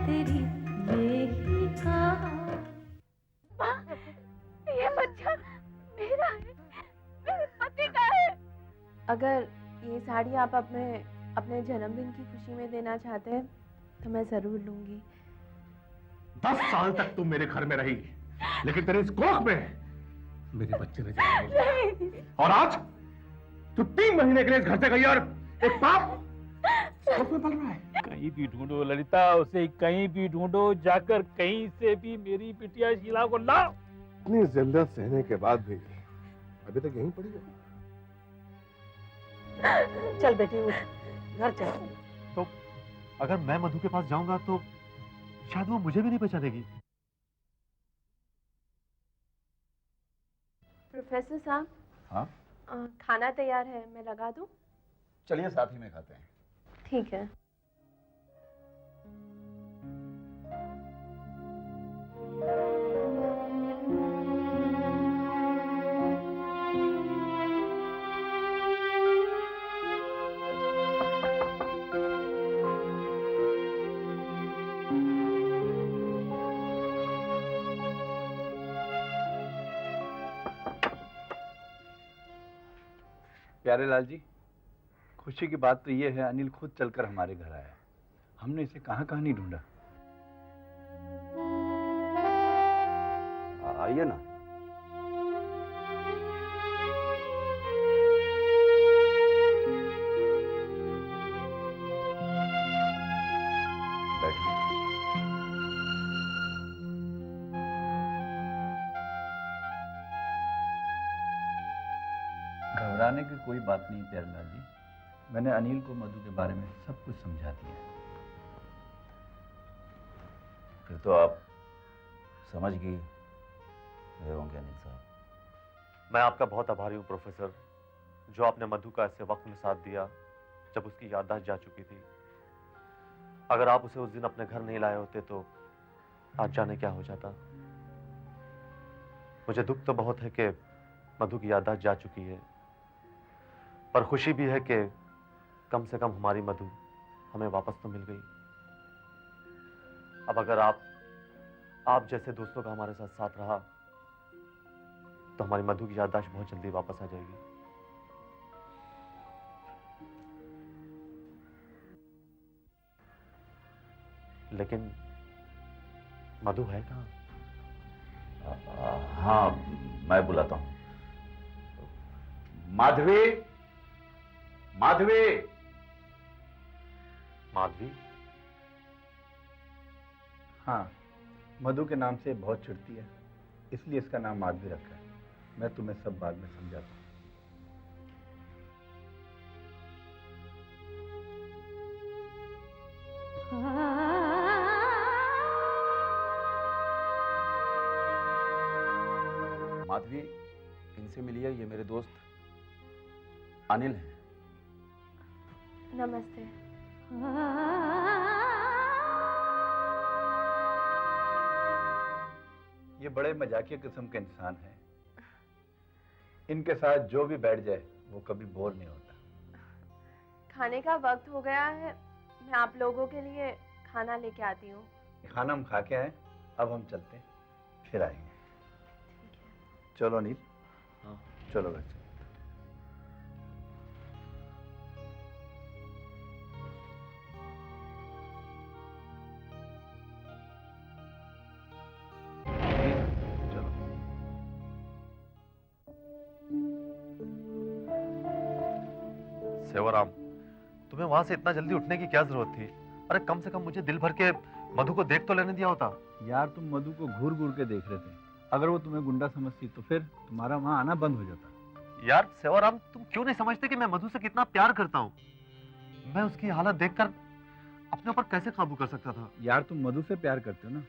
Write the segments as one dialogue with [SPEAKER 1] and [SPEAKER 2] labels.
[SPEAKER 1] तेरी यही कहानी।
[SPEAKER 2] ये बच्चा मेरा है, मेरे पति का है।
[SPEAKER 3] अगर ये साड़ी आप अपने जन्मदिन की खुशी में देना चाहते हैं तो मैं जरूर लूंगी।
[SPEAKER 4] 10 साल तक तुम मेरे घर में रही, लेकिन तेरे इस कोख में मेरे बच्चे ने जन्म लिया। और आज तू 3 महीने के लिए इस घर से गई और एक पाप कोख में पल रहा है।
[SPEAKER 5] कहीं भी ढूंढो ललिता, उसे कहीं भी ढूंढो, जाकर कहीं से भी मेरी बिटिया शीला को लाओ।
[SPEAKER 4] इतनी जिल्लत सहने के बाद भी अभी तक यहीं पड़ी है।
[SPEAKER 6] चल बेटी उठ, घर चल।
[SPEAKER 7] तो अगर मैं मधु के पास जाऊंगा तो शायद वो मुझे भी नहीं पहचानेगी।
[SPEAKER 3] प्रोफेसर साहब,
[SPEAKER 8] हाँ,
[SPEAKER 3] खाना तैयार है, मैं लगा दूं?
[SPEAKER 8] चलिए साथ ही में खाते हैं।
[SPEAKER 3] ठीक है।
[SPEAKER 8] प्यारेलाल जी, खुशी की बात तो ये है अनिल खुद चलकर हमारे घर आया। हमने इसे कहाँ कहाँ नहीं ढूंढा। आइए ना। बैठिए। घबराने की कोई बात नहीं प्यारेलाल जी, मैंने अनिल को मधु के बारे में सब कुछ समझा दिया है।
[SPEAKER 9] फिर तो आप समझ गए होंगे अनिल साहब।
[SPEAKER 7] मैं आपका बहुत आभारी हूँ प्रोफेसर, जो आपने मधु का ऐसे वक्त में साथ दिया जब उसकी याददाश्त जा चुकी थी। अगर आप उसे उस दिन अपने घर नहीं लाए होते तो आज जाने क्या हो जाता। मुझे दुख तो बहुत है कि मधु की याददाश्त जा चुकी है, पर खुशी भी है कि कम से कम हमारी मधु हमें वापस तो मिल गई। अब अगर आप जैसे दोस्तों का हमारे साथ साथ रहा तो हमारी मधु की याददाश्त बहुत जल्दी वापस आ जाएगी। लेकिन मधु है कहाँ?
[SPEAKER 9] हाँ, मैं बुलाता हूँ। माधवी, माधवी,
[SPEAKER 7] माधवी?
[SPEAKER 8] हाँ, मधु के नाम से बहुत चिढ़ती है, इसलिए इसका नाम माधवी रखा है। मैं तुम्हें सब बाद में समझाता हूँ।
[SPEAKER 9] माधवी, इनसे मिलिए, ये मेरे दोस्त अनिल हैं।
[SPEAKER 3] नमस्ते।
[SPEAKER 8] ये बड़े मजाकिया किस्म के इंसान हैं। इनके साथ जो भी बैठ जाए वो कभी बोर नहीं होता।
[SPEAKER 3] खाने का वक्त हो गया है, मैं आप लोगों के लिए खाना लेके आती हूँ।
[SPEAKER 8] खाना हम खा के आए, अब हम चलते हैं, फिर आएंगे। चलो अनिल।
[SPEAKER 7] हाँ।
[SPEAKER 8] चलो घर चलो।
[SPEAKER 7] सेवाराम, तुम्हें वहां से इतना जल्दी उठने की क्या जरूरत थी? अरे कम से कम मुझे दिल भर के मधु को देख तो लेने दिया होता।
[SPEAKER 8] यार तुम मधु को घूर घूर के देख रहे थे, अगर वो तुम्हें गुंडा समझती तो फिर तुम्हारा वहां आना बंद हो जाता।
[SPEAKER 7] यार सेवाराम, तुम क्यों नहीं समझते कि मैं मधु से कितना प्यार करता हूँ? मैं उसकी हालत देखकर अपने ऊपर कैसे काबू कर सकता था?
[SPEAKER 8] यार तुम मधु से प्यार करते हो ना,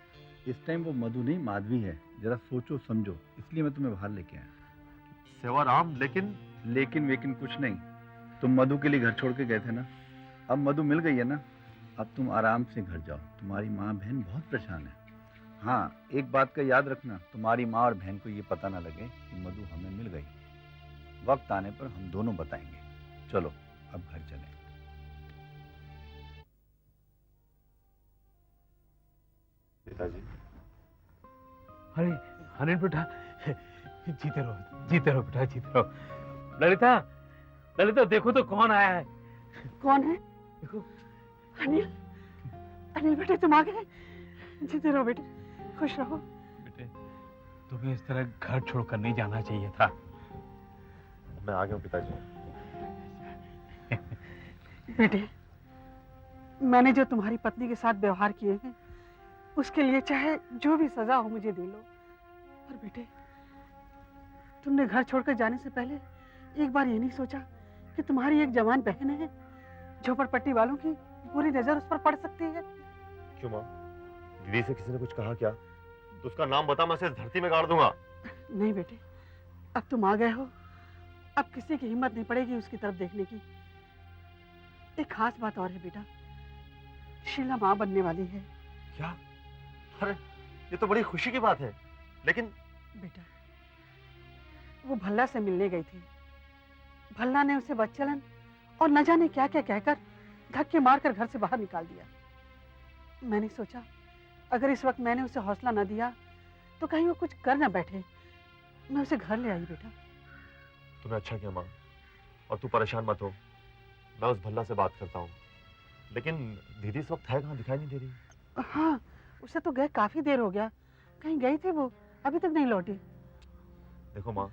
[SPEAKER 8] इस टाइम वो मधु नहीं माधवी है। जरा सोचो समझो, इसलिए मैं तुम्हें बाहर लेके आया।
[SPEAKER 7] सेवाराम,
[SPEAKER 8] लेकिन वेकिन कुछ नहीं। तुम मधु के लिए घर छोड़ के गए थे ना, अब मधु मिल गई है ना, अब तुम आराम से घर जाओ। तुम्हारी माँ बहन बहुत परेशान है। हाँ, एक बात का याद रखना, तुम्हारी माँ और बहन को ये पता ना लगे कि मधु हमें मिल गई। वक्त आने पर हम दोनों बताएंगे। चलो अब घर चलें।
[SPEAKER 7] पिताजी।
[SPEAKER 5] अरे अनिल बेटा, जीते रहो बेटा, जीते रहो। ललिता, ललिता देखो तो कौन आया है।
[SPEAKER 6] कौन है?
[SPEAKER 5] देखो।
[SPEAKER 6] अनिल, अनिल बेटे तुम आ गए। जीते रहो बेटे, खुश रहो।
[SPEAKER 5] बेटे तुम्हें इस तरह घर छोड़कर नहीं जाना चाहिए था।
[SPEAKER 7] मैं आ गया हूँ पिताजी।
[SPEAKER 6] बेटे, मैंने जो तुम्हारी पत्नी के साथ व्यवहार किए हैं उसके लिए चाहे जो भी सजा हो मुझे दे लो, पर बेटे तुमने घर छोड़कर जाने से पहले एक बार ये नहीं सोचा कि तुम्हारी एक जवान बहन है, झोपड़पट्टी वालों की बुरी नजर उस पर पड़ सकती है।
[SPEAKER 7] क्यों माँ, दीदी से किसी ने कुछ कहा क्या? तो उसका नाम बता, मैं उसे इस धरती में गाड़ दूंगा।
[SPEAKER 6] नहीं बेटे, अब तुम आ गए हो, अब किसी की हिम्मत नहीं पड़ेगी उसकी तरफ देखने की। एक खास बात और है बेटा, शीला माँ बनने वाली है।
[SPEAKER 7] क्या? अरे ये तो बड़ी खुशी की बात है, लेकिन
[SPEAKER 6] बेटा वो भल्ला से मिलने गई थी, भल्ला ने उसे बदचलन और न जाने क्या क्या कहकर धक्के मारकर घर से बाहर निकाल दिया। मैंने सोचा अगर इस वक्त मैंने उसे हौसला न दिया तो कहीं वो कुछ कर न बैठे, मैं उसे घर ले आई बेटा।
[SPEAKER 7] तूने अच्छा किया माँ, और तू परेशान मत हो, मैं उस भल्ला से बात करता हूँ। लेकिन दीदी इस वक्त है कहाँ, दिखाई नहीं दे रही।
[SPEAKER 6] हाँ, उसे तो गए काफी देर हो गया, कहीं गई थी वो, अभी तक नहीं लौटी।
[SPEAKER 7] देखो माँ,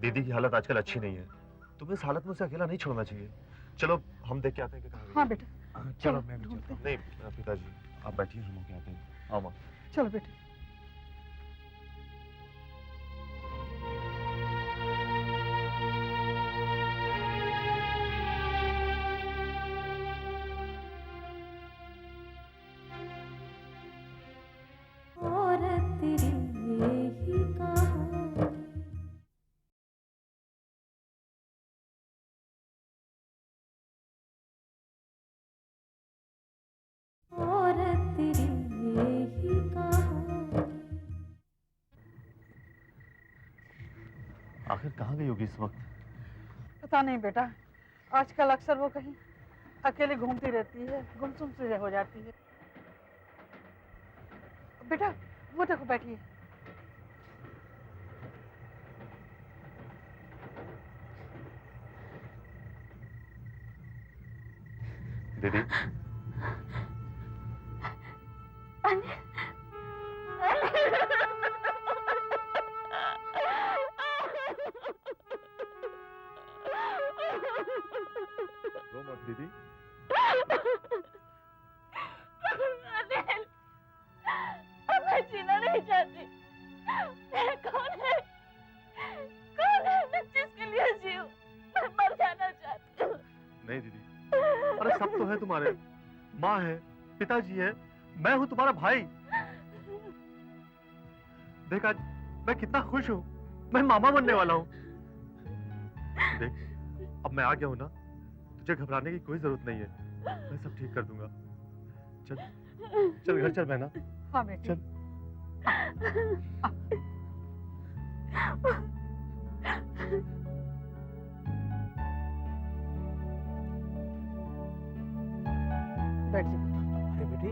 [SPEAKER 7] दीदी की हालत आजकल अच्छी नहीं है, तुम्हें इस हालत में उसे अकेला नहीं छोड़ना चाहिए। चलो हम देख के आते हैं कि कहाँ गई।
[SPEAKER 6] हाँ बेटा
[SPEAKER 5] चलो मैं भी चलता हूँ।
[SPEAKER 7] नहीं पिताजी, आप बैठिए, हम होके आते हैं। हाँ माँ।
[SPEAKER 6] चलो बेटा।
[SPEAKER 1] और तेरी यही कहानी और तेरी यही कहानी।
[SPEAKER 7] आखिर कहाँ गई होगी इस वक्त?
[SPEAKER 6] पता नहीं बेटा, आजकल अक्सर वो कहीं अकेले घूमती रहती है, गुमसुम से हो जाती है। बेटा वो देखो बैठी है।
[SPEAKER 7] दीदी, रो मत दीदी।
[SPEAKER 2] अनिल, अब मैं जीना नहीं चाहती। मैं कौन है मैं जिसके लिए जीऊं? मैं मर जाना चाहती हूँ।
[SPEAKER 7] नहीं दीदी, अरे सब तो है तुम्हारे, माँ है, पिताजी है, मैं हूँ तुम्हारा भाई। देख आज मैं कितना खुश हूँ, मैं मामा बनने वाला हूँ। देख अब मैं आ गया हूँ ना, तुझे घबराने की कोई जरूरत नहीं है, मैं सब ठीक कर दूंगा। चल चल घर चल बहना।
[SPEAKER 6] हाँ बेटी।
[SPEAKER 7] चल।
[SPEAKER 6] बैठ जा।
[SPEAKER 5] अरे बेटी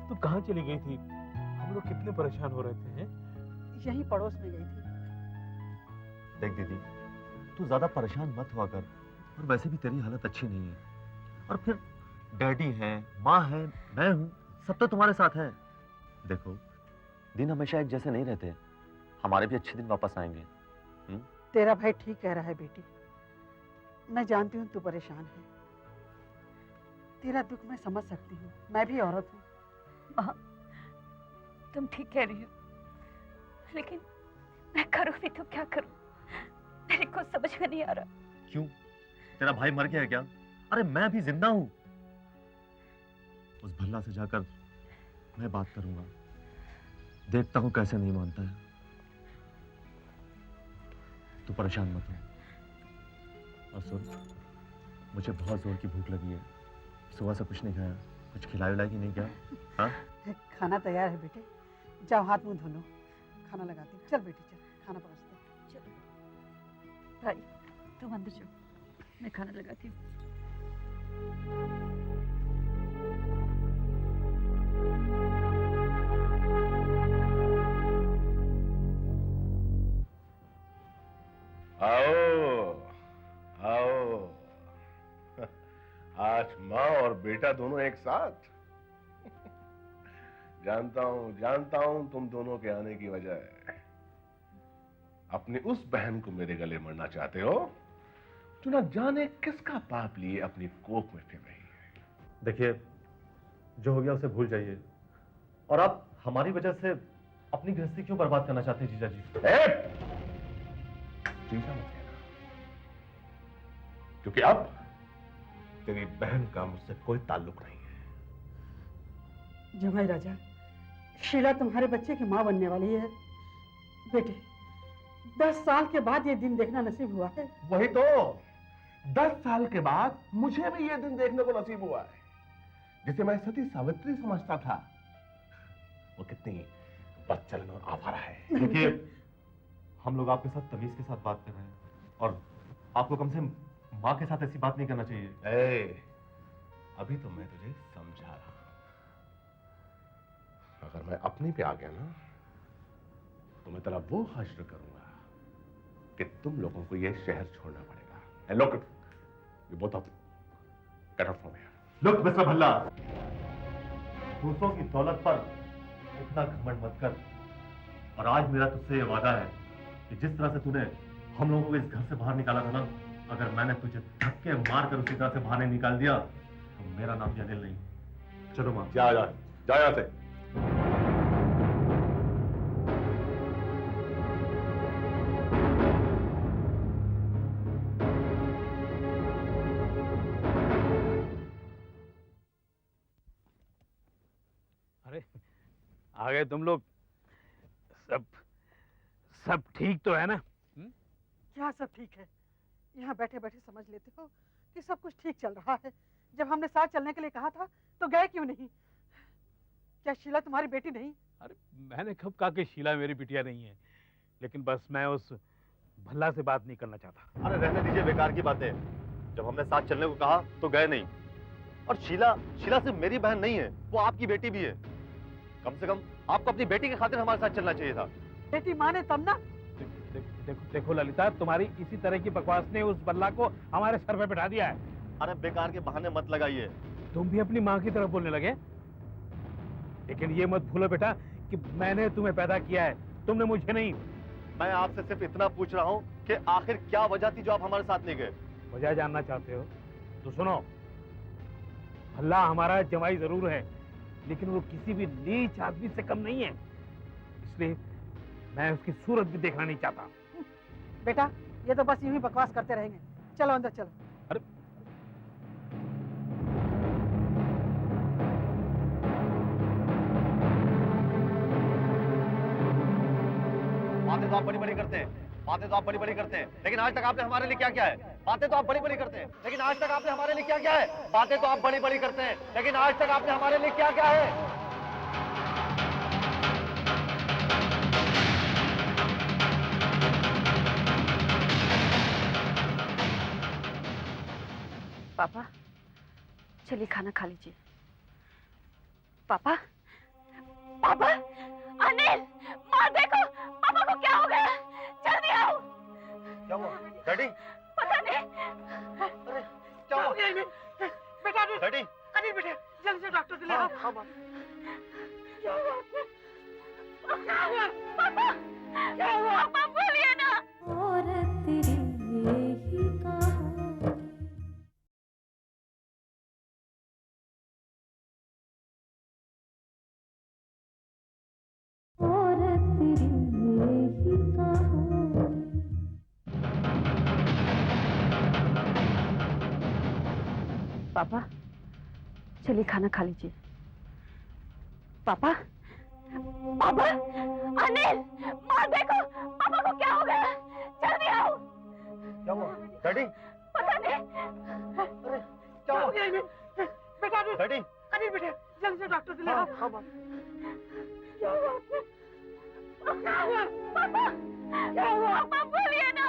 [SPEAKER 5] तू कहाँ चली गई थी? हम लोग कितने परेशान हो रहे थे हैं?
[SPEAKER 6] यहीं पड़ोस में गई थी।
[SPEAKER 7] देख दीदी, तू ज्यादा परेशान मत हुआ कर, और वैसे भी तेरी हालत अच्छी नहीं है, और फिर डैडी है, माँ है, मैं हूँ, सब तो तुम्हारे साथ है। देखो दिन हमेशा एक जैसे नहीं रहते, हमारे भी अच्छे दिन वापस आएंगे।
[SPEAKER 6] तेरा भाई ठीक कह रहा है बेटी, मैं जानती हूँ तू परेशान है, तेरा दुख मैं समझ सकती हूँ, मैं भी औरत हूँ।
[SPEAKER 2] माँ, तुम ठीक कह रही हो, लेकिन मैं करूँ भी तो क्या करूँ? मेरे को समझ में नहीं आ रहा।
[SPEAKER 7] क्यों, तेरा भाई मर गया है क्या? अरे मैं अभी जिंदा हूँ, उस भल्ला से जाकर मैं बात करूंगा, देखता हूँ कैसे नहीं मानता है। तू परेशान मत हो। और सुन, मुझे बहुत जोर की भूख लगी है, सुबह से कुछ नहीं खाया, कुछ खिलाई विलाई की नहीं क्या? हाँ?
[SPEAKER 6] खाना तैयार है बेटे, जाओ हाथ मुंह धो लो, खाना लगाती हूँ। चल बेटी चल, खाना परोसते।
[SPEAKER 2] चलो भाई तुम अंदर जाओ, मैं खाना लगाती हूँ।
[SPEAKER 4] बेटा दोनों एक साथ। जानता हूं तुम दोनों के आने की वजह। अपनी उस बहन को मेरे गले मरना चाहते हो जो ना जाने किसका पाप लिए अपनी कोख में फिर रही है।
[SPEAKER 7] देखिए, जो हो गया उसे भूल जाइए। और आप हमारी वजह से अपनी गृहस्थी क्यों बर्बाद करना चाहते हैं जीजा जी?
[SPEAKER 4] जीजा मत कहना, क्योंकि अब तेरी बहन का मुझसे कोई ताल्लुक नहीं है।
[SPEAKER 6] जमाई राजा, शीला तुम्हारे बच्चे की माँ बनने वाली है। बेटे, 10 साल के बाद ये दिन देखना नसीब हुआ है।
[SPEAKER 4] वही तो, 10 साल के बाद मुझे भी ये दिन देखने को नसीब हुआ है। जिसे मैं सती सावित्री समझता था, वो कितनी बदचलन और आवारा है।
[SPEAKER 7] देखिए, हम लोग आपके साथ तमीज के साथ बात कर रहे हैं और आपको कम से माँ के साथ ऐसी बात नहीं करना चाहिए।
[SPEAKER 4] अभी तो मैं तुझे समझा रहा हूं। अगर मैं अपनी पे आ गया ना, तो मैं तेरा वो हश्र करूंगा कि तुम लोगों को ये शहर छोड़ना पड़ेगा। Look, you both of get out from here.
[SPEAKER 7] Look mister Bhalla, दूसरों की दौलत पर इतना घमंड मत कर। और आज मेरा तुझसे ये वादा है कि जिस तरह से तूने हम लोगों को इस घर से बाहर निकाला था ना, अगर मैंने तुझे धक्के मारकर उसी तरह से बाहर नहीं निकाल दिया तो मेरा नाम भी अनिल नहीं। चलो मां,
[SPEAKER 4] जा यहां से।
[SPEAKER 5] अरे आ गए तुम लोग। सब ठीक तो है ना?
[SPEAKER 6] क्या सब ठीक है? यहाँ बैठे बैठे समझ लेते हो कि सब कुछ ठीक चल रहा है। जब हमने साथ चलने के लिए कहा था तो गए क्यों नहीं? क्या शीला तुम्हारी बेटी नहीं?
[SPEAKER 5] अरे मैंने कब कहा कि शीला मेरी बिटिया नहीं है, लेकिन बस मैं उस भल्ला से बात नहीं करना चाहता।
[SPEAKER 7] अरे रहने दीजिए बेकार की बातें। जब हमने साथ चलने को कहा तो गए नहीं। और शीला सिर्फ मेरी बहन नहीं है, वो आपकी बेटी भी है। कम से कम आपको अपनी बेटी के खातिर हमारे साथ चलना चाहिए था।
[SPEAKER 6] बेटी माने तब ना।
[SPEAKER 5] देखो ललिता, तुम्हारी इसी तरह की बकवास ने उस बल्ला को हमारे सर पे बैठा दिया है।
[SPEAKER 7] अरे बेकार के बहाने मत लगाइए।
[SPEAKER 5] तुम भी अपनी माँ की तरफ बोलने लगे। लेकिन ये मत भूलो बेटा कि मैंने तुम्हें पैदा किया है, तुमने मुझे नहीं।
[SPEAKER 7] मैं आपसे सिर्फ इतना पूछ रहा हूँ कि आखिर क्या वजह थी जो आप हमारे साथ नहीं गए?
[SPEAKER 5] वजह जानना चाहते हो तो सुनो। भल्ला हमारा जमाई जरूर है, लेकिन वो किसी भी नीच आदमी से कम नहीं है। इसलिए मैं उसकी सूरत भी देखना नहीं चाहता।
[SPEAKER 6] बेटा, ये तो बस यूं ही बकवास करते रहेंगे। चलो अंदर चलो।
[SPEAKER 5] अरे
[SPEAKER 7] बातें तो आप बड़ी बड़ी करते हैं, लेकिन आज तक आपने हमारे लिए क्या क्या है? बातें तो आप बड़ी बड़ी करते हैं, लेकिन आज तक आपने हमारे लिए क्या क्या है? बातें तो आप बड़ी बड़ी करते हैं, लेकिन आज तक आपने हमारे लिए क्या क्या है?
[SPEAKER 2] पापा, चलिए खाना खा लीजिए। पापा, पापा, अनिल, माँ देखो, पापा को क्या हो गया? जल्दी आओ।
[SPEAKER 7] क्या हुआ? डैडी?
[SPEAKER 2] पता नहीं।
[SPEAKER 7] अरे
[SPEAKER 6] क्या हो गया इन्हें? बेटा अनिल,
[SPEAKER 7] डैडी?
[SPEAKER 6] अनिल बेटे, जल्दी से डॉक्टर को ले आओ। क्या हुआ? क्या हुआ?
[SPEAKER 2] पापा, क्या हुआ? पापा बोलिए ना।
[SPEAKER 1] और तेरी ही कहानी और तेरी ही कहानी
[SPEAKER 2] पापा, चलिए खाना खा लीजिए। पापा, पापा, अनिल, माँ देखो, पापा को क्या हो गया? जल्दी आओ।
[SPEAKER 7] क्या हुआ? डैडी?
[SPEAKER 2] पता नहीं।
[SPEAKER 7] अरे
[SPEAKER 6] क्या हो गया इन्हें? बेटा अनिल,
[SPEAKER 7] डैडी?
[SPEAKER 6] अनिल बेटे, जल्दी से डॉक्टर को ले आओ। क्या हुआ? क्या हुआ?
[SPEAKER 2] पापा, क्या हुआ? पापा बोलिए ना।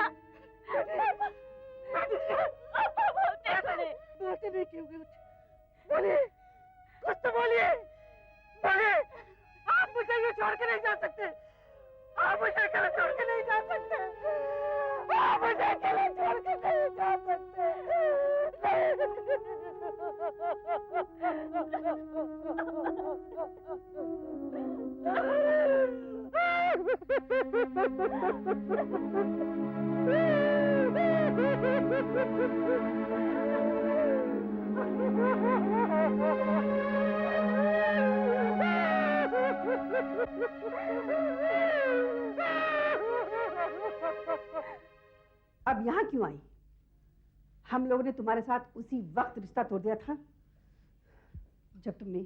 [SPEAKER 2] पापा बोलते नहीं।
[SPEAKER 6] बोलते नहीं क्यों? बोलिए, कुछ तो बोलिए। बोलिए, आप मुझे ये छोड़ के नहीं जा सकते। आप मुझे अकेले छोड़ के नहीं जा सकते। आप मुझे अकेले छोड़ के नहीं जा सकते। नहीं। अब यहाँ क्यों आई? हम लोगों ने तुम्हारे साथ उसी वक्त रिश्ता तोड़ दिया था जब तुमने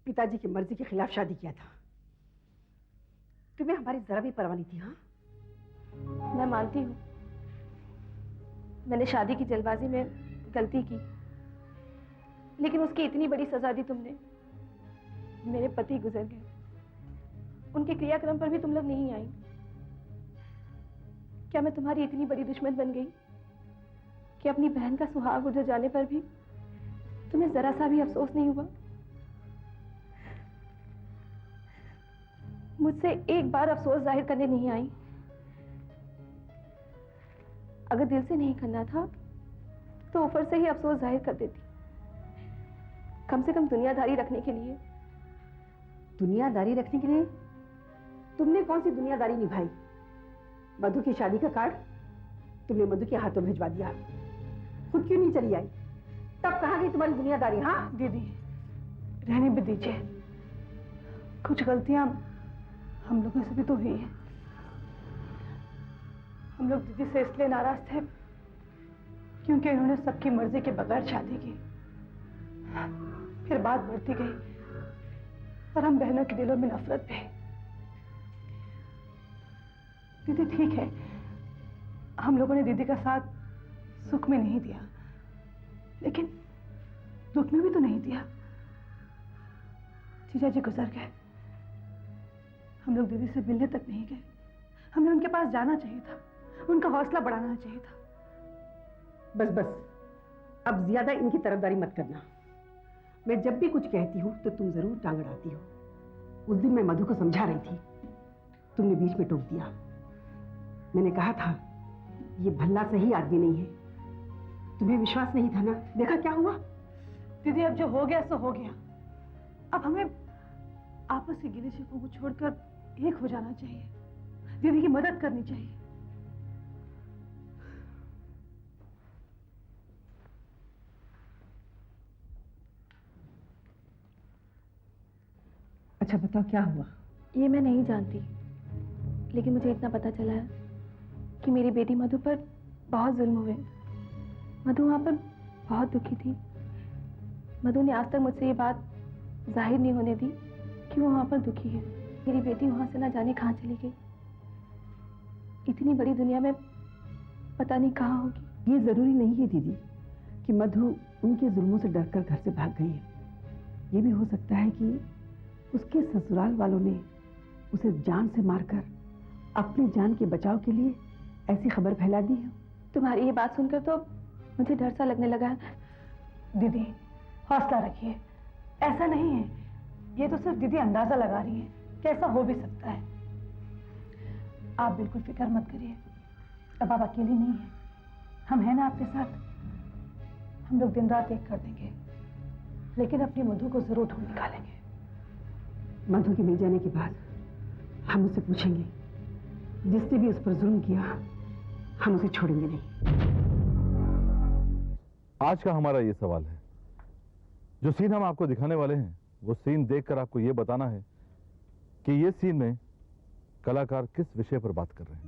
[SPEAKER 6] पिताजी की मर्जी के खिलाफ शादी किया था। तुम्हें हमारी जरा भी परवाह नहीं थी। हाँ,
[SPEAKER 3] मैं मानती हूँ मैंने शादी की जल्दबाजी में गलती की, लेकिन उसकी इतनी बड़ी सजा दी तुमने। मेरे पति गुजर गए, उनके क्रियाक्रम पर भी तुम लोग नहीं आई। क्या मैं तुम्हारी इतनी बड़ी दुश्मन बन गई कि अपनी बहन का सुहाग उजड़ जाने पर भी तुम्हें जरा सा भी अफसोस नहीं हुआ? मुझसे एक बार अफसोस जाहिर करने नहीं आई। अगर दिल से नहीं करना था तो ऊपर से ही अफसोस जाहिर कर देती, कम से कम दुनियादारी रखने के लिए।
[SPEAKER 6] दुनियादारी रखने के लिए? तुमने कौन सी दुनियादारी निभाई? मधु की शादी का कार्ड तुमने मधु के हाथों भिजवा दिया, खुद क्यों नहीं चली आई? तब कहाँ गई तुम्हारी दुनियादारी? हाँ
[SPEAKER 3] दीदी, रहने भी दीजिए। कुछ गलतियां हम लोगों से भी तो हुई हैं। हम लोग दीदी से इसलिए नाराज थे क्योंकि उन्होंने सबकी मर्जी के बगैर शादी की। फिर बात बढ़ती गई और हम बहनों के दिलों में नफरत भी। दीदी ठीक है, हम लोगों ने दीदी का साथ सुख में नहीं दिया, लेकिन दुख में भी तो नहीं दिया। जीजा जी गुजर गए, हम लोग दीदी से मिलने तक नहीं गए। हमें उनके पास जाना चाहिए था, उनका हौसला बढ़ाना चाहिए था।
[SPEAKER 6] बस बस, अब ज्यादा इनकी तरफदारी मत करना। मैं जब भी कुछ कहती हूँ तो तुम जरूर टांग अड़ाती हो। उस दिन मैं मधु को समझा रही थी, तुमने बीच में टोक दिया। मैंने कहा था ये भला सही आदमी नहीं है। तुम्हें विश्वास नहीं था ना? देखा क्या हुआ।
[SPEAKER 3] दीदी अब जो हो गया सो हो गया। अब हमें आपस के गिले शिकवों को छोड़कर एक हो जाना चाहिए, दीदी की मदद करनी चाहिए।
[SPEAKER 6] अच्छा बताओ क्या हुआ?
[SPEAKER 3] ये मैं नहीं जानती, लेकिन मुझे इतना पता चला है कि मेरी बेटी मधु पर बहुत जुल्म हुए। मधु वहाँ पर बहुत दुखी थी। मधु ने आज तक मुझसे ये बात जाहिर नहीं होने दी कि वो वहाँ पर दुखी है। मेरी बेटी वहाँ से ना जाने कहाँ चली गई। इतनी बड़ी दुनिया में पता नहीं कहाँ होगी।
[SPEAKER 6] ये जरूरी नहीं है दीदी कि मधु उनके जुल्मों से डरकर घर से भाग गई है। ये भी हो सकता है कि उसके ससुराल वालों ने उसे जान से मारकर अपनी जान के बचाव के लिए ऐसी खबर फैला दी है।
[SPEAKER 3] तुम्हारी ये बात सुनकर तो मुझे डर सा लगने लगा है। दीदी हौसला रखिए, ऐसा नहीं है। ये तो सिर्फ दीदी अंदाजा लगा रही है कि ऐसा हो भी सकता है। आप बिल्कुल फिक्र मत करिए, अब आप अकेली नहीं है, हम हैं ना आपके साथ। हम लोग दिन रात एक कर देंगे, लेकिन अपनी मधु को जरूर ढूंढ निकालेंगे।
[SPEAKER 6] मधु के मिल जाने के बाद हम उससे पूछेंगे, जिसने भी उस पर जुल्म किया हम उसे छोड़ेंगे नहीं।
[SPEAKER 10] आज का हमारा ये सवाल है, जो सीन हम आपको दिखाने वाले हैं वो सीन देखकर आपको ये बताना है कि ये सीन में कलाकार किस विषय पर बात कर रहे हैं।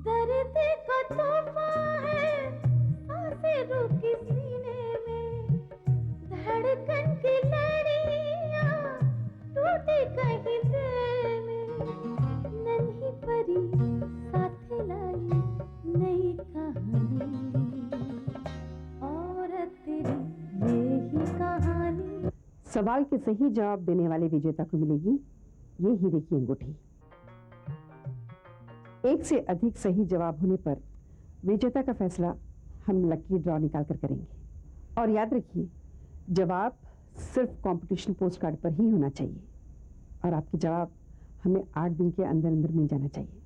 [SPEAKER 1] दर्द का तूफान है, सांसें रुकी सीने में, धड़कन की लड़ियां टूटी कहीं दिल में, नन्ही परी साथ लाई नई कहानी, औरत तेरी यही कहानी।
[SPEAKER 6] सवाल के सही जवाब देने वाले विजेता को मिलेगी ये हीरे की अंगूठी। एक से अधिक सही जवाब होने पर विजेता का फैसला हम लकी ड्रॉ निकाल कर करेंगे। और याद रखिए, जवाब सिर्फ कंपटीशन पोस्ट कार्ड पर ही होना चाहिए और आपके जवाब हमें 8 दिन के अंदर अंदर मिल जाना चाहिए।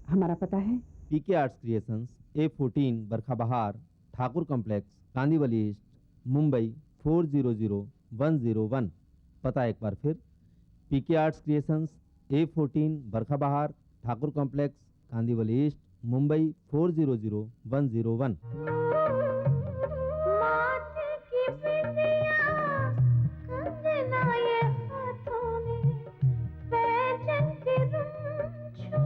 [SPEAKER 6] हमारा पता है
[SPEAKER 11] पीके आर्ट्स क्रिएशंस, A14 बरखा बहार, ठाकुर कॉम्प्लेक्स, कांदीवली ईस्ट, मुंबई 400101। पता एक बार फिर, पीके आर्ट्स क्रिएशंस, A14 बरखा बहार, ठाकुर कॉम्प्लेक्स, कांदीवली ईस्ट, मुंबई 400101।
[SPEAKER 1] माथे की बिंदिया, कंगना ये हाथों में, पैजन के रुंझुन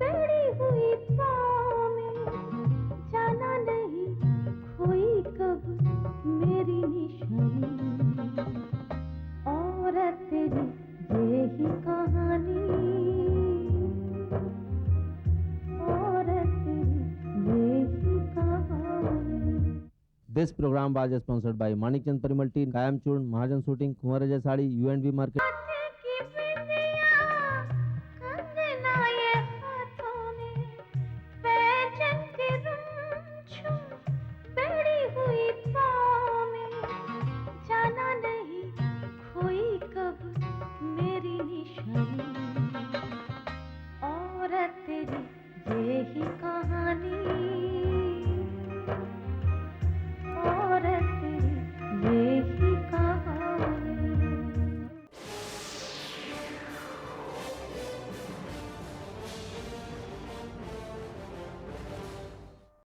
[SPEAKER 1] पड़ी हुई पाँव में, जाना नहीं खोई कब मेरी निशानी, औरत तेरी ये ही कहानी, औरत तेरी ये ही कहानी।
[SPEAKER 11] This program was sponsored by Manikchand Parimal Tea, Kayam Churn, Mahajan Shooting, Kumar Rajay Sari, U&V Market.